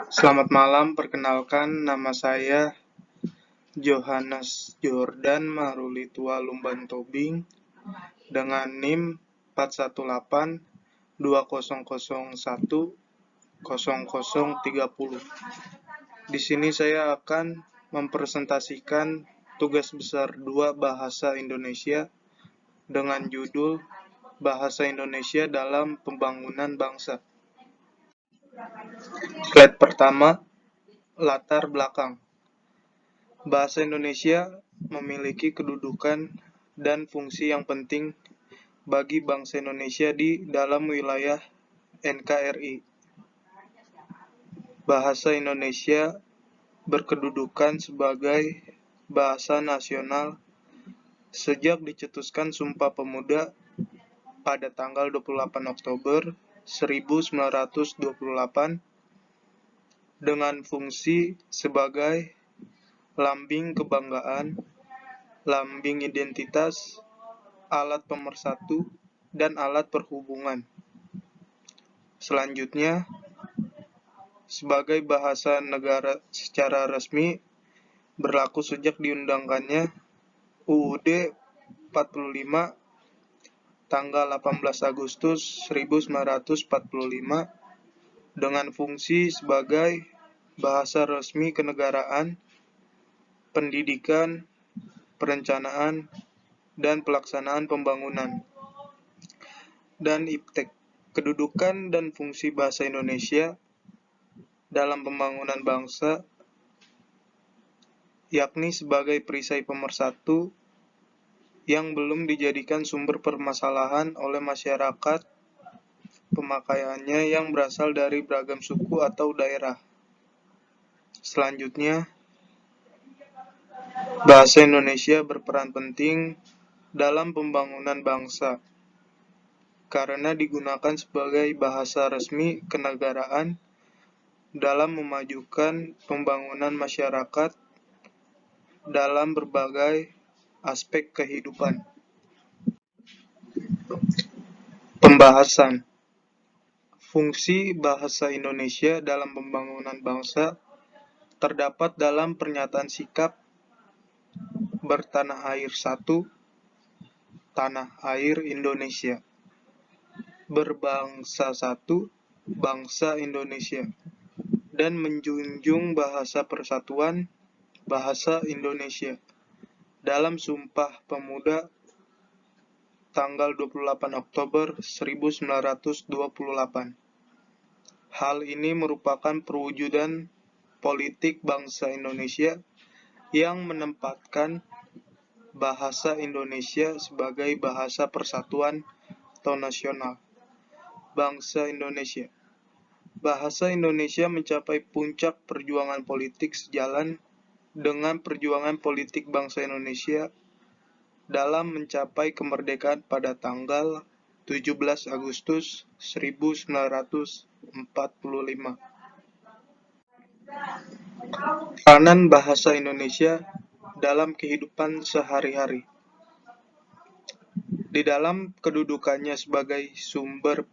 Selamat malam, perkenalkan nama saya Johannes Jordan Marulitwa Lumban Tobing dengan NIM 41820010030. Di sini saya akan mempresentasikan tugas besar 2 Bahasa Indonesia dengan judul Bahasa Indonesia dalam Pembangunan Bangsa. Slide pertama, latar belakang. Bahasa Indonesia memiliki kedudukan dan fungsi yang penting bagi bangsa Indonesia di dalam wilayah NKRI. Bahasa Indonesia berkedudukan sebagai bahasa nasional sejak dicetuskan Sumpah Pemuda pada tanggal 28 Oktober 1928 dengan fungsi sebagai lambing kebanggaan, lambing identitas, alat pemersatu, dan alat perhubungan. Selanjutnya, sebagai bahasa negara secara resmi, berlaku sejak diundangkannya UUD 45 tanggal 18 Agustus 1945 dengan fungsi sebagai bahasa resmi kenegaraan, pendidikan, perencanaan, dan pelaksanaan pembangunan. Dan IPTEK, kedudukan dan fungsi bahasa Indonesia dalam pembangunan bangsa, yakni sebagai perisai pemersatu yang belum dijadikan sumber permasalahan oleh masyarakat pemakaiannya yang berasal dari beragam suku atau daerah. Selanjutnya, bahasa Indonesia berperan penting dalam pembangunan bangsa karena digunakan sebagai bahasa resmi kenegaraan dalam memajukan pembangunan masyarakat dalam berbagai aspek kehidupan. Pembahasan fungsi bahasa Indonesia dalam pembangunan bangsa terdapat dalam pernyataan sikap bertanah air satu, tanah air Indonesia, berbangsa satu, bangsa Indonesia, dan menjunjung bahasa persatuan, bahasa Indonesia, dalam Sumpah Pemuda tanggal 28 Oktober 1928. Hal ini merupakan perwujudan politik bangsa Indonesia yang menempatkan bahasa Indonesia sebagai bahasa persatuan atau nasional bangsa Indonesia. Bahasa Indonesia mencapai puncak perjuangan politik sejalan dengan perjuangan politik bangsa Indonesia dalam mencapai kemerdekaan pada tanggal 17 Agustus 1945. Peranan bahasa Indonesia dalam kehidupan sehari-hari. Di dalam kedudukannya sebagai sumber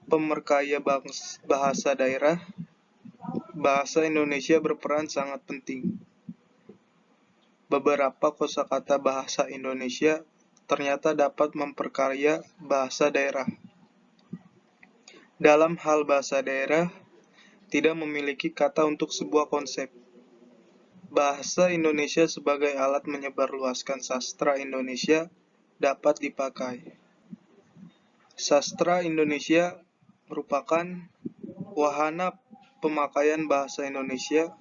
pemerkaya bahasa daerah, bahasa Indonesia berperan sangat penting. Beberapa kosakata bahasa Indonesia ternyata dapat memperkaya bahasa daerah. Dalam hal bahasa daerah, tidak memiliki kata untuk sebuah konsep. Bahasa Indonesia sebagai alat menyebarluaskan sastra Indonesia dapat dipakai. Sastra Indonesia merupakan wahana pemakaian bahasa Indonesia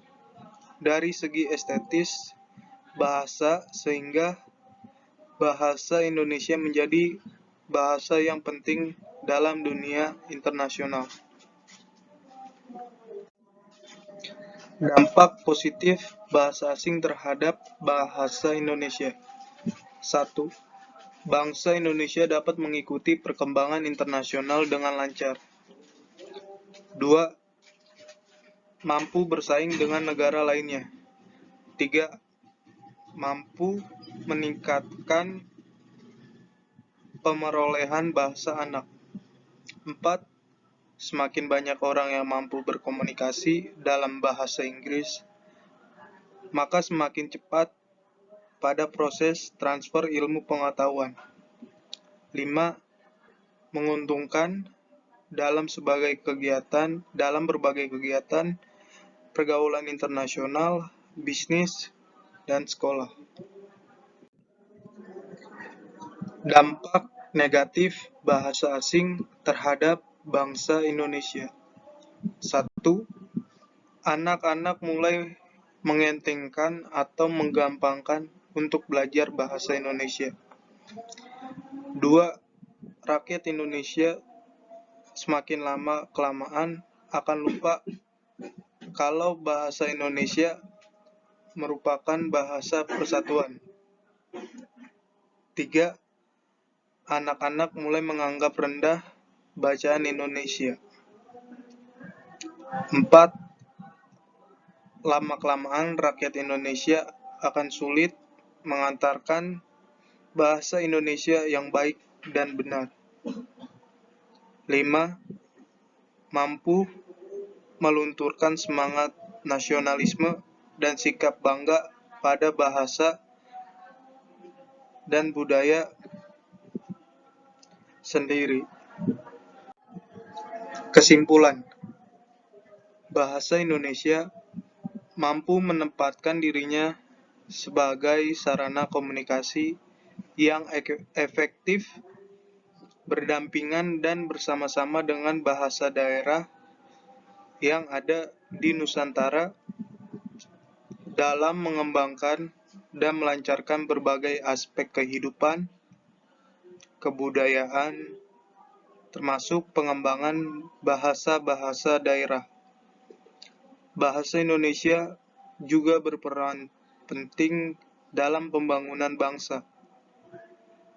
dari segi estetis bahasa sehingga bahasa Indonesia menjadi bahasa yang penting dalam dunia internasional. Dampak positif bahasa asing terhadap bahasa Indonesia. 1. Bangsa Indonesia dapat mengikuti perkembangan internasional dengan lancar. 2. Mampu bersaing dengan negara lainnya. 3. Mampu meningkatkan pemerolehan bahasa anak. 4. semakin banyak orang yang mampu berkomunikasi dalam bahasa Inggris, maka semakin cepat pada proses transfer ilmu pengetahuan. 5. Menguntungkan dalam berbagai kegiatan pergaulan internasional, bisnis, dan sekolah. Dampak negatif bahasa asing terhadap bangsa Indonesia. 1. Anak-anak mulai mengentengkan atau menggampangkan untuk belajar bahasa Indonesia. 2. Rakyat Indonesia semakin lama-kelamaan akan lupa kalau bahasa Indonesia merupakan bahasa persatuan. 3. Anak-anak mulai menganggap rendah bacaan Indonesia. 4. Lama-kelamaan rakyat Indonesia akan sulit mengantarkan bahasa Indonesia yang baik dan benar. 5. Mampu melunturkan semangat nasionalisme dan sikap bangga pada bahasa dan budaya sendiri. Kesimpulan, bahasa Indonesia mampu menempatkan dirinya sebagai sarana komunikasi yang efektif, berdampingan dan bersama-sama dengan bahasa daerah yang ada di Nusantara dalam mengembangkan dan melancarkan berbagai aspek kehidupan, kebudayaan, termasuk pengembangan bahasa-bahasa daerah. Bahasa Indonesia juga berperan penting dalam pembangunan bangsa,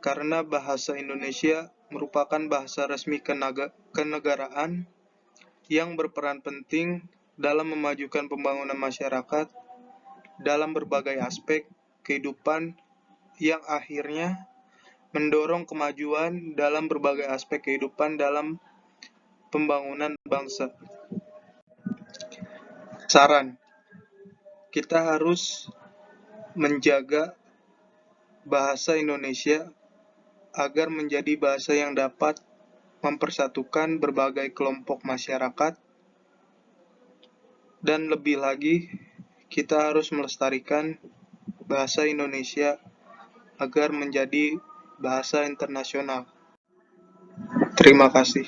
karena bahasa Indonesia merupakan bahasa resmi kenegaraan yang berperan penting dalam memajukan pembangunan masyarakat dalam berbagai aspek kehidupan yang akhirnya mendorong kemajuan dalam berbagai aspek kehidupan dalam pembangunan bangsa. Saran, kita harus menjaga bahasa Indonesia agar menjadi bahasa yang dapat mempersatukan berbagai kelompok masyarakat, dan lebih lagi, kita harus melestarikan bahasa Indonesia agar menjadi bahasa internasional. Terima kasih.